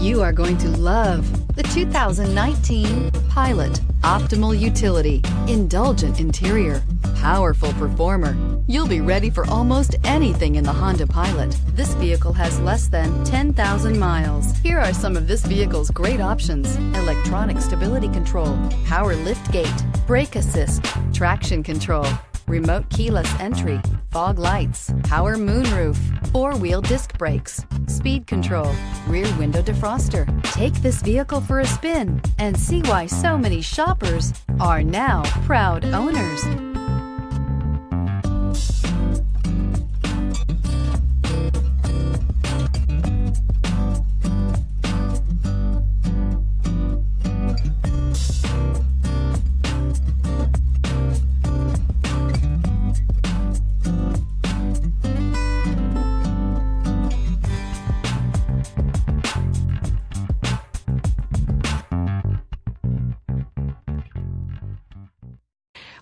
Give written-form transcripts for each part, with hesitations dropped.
You are going to love the 2019 Pilot. Optimal utility, indulgent interior, powerful performer. You'll be ready for almost anything in the Honda Pilot. This vehicle has less than 10,000 miles. Here are some of this vehicle's great options: electronic stability control, power liftgate, brake assist, traction control, remote keyless entry, fog lights, power moonroof, four-wheel disc brakes, speed control, rear window defroster. Take this vehicle for a spin and see why so many shoppers are now proud owners.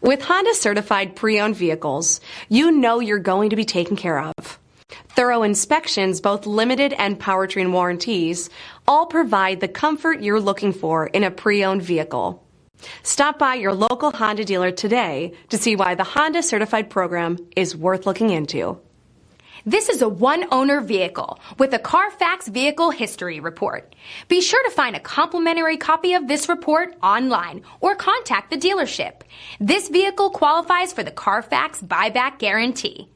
With Honda certified pre-owned vehicles, you know you're going to be taken care of. Thorough inspections, both limited and powertrain warranties, all provide the comfort you're looking for in a pre-owned vehicle. Stop by your local Honda dealer today to see why the Honda certified program is worth looking into. This is a one-owner vehicle with a CARFAX Vehicle History Report. Be sure to find a complimentary copy of this report online or contact the dealership. This vehicle qualifies for the CARFAX Buyback Guarantee.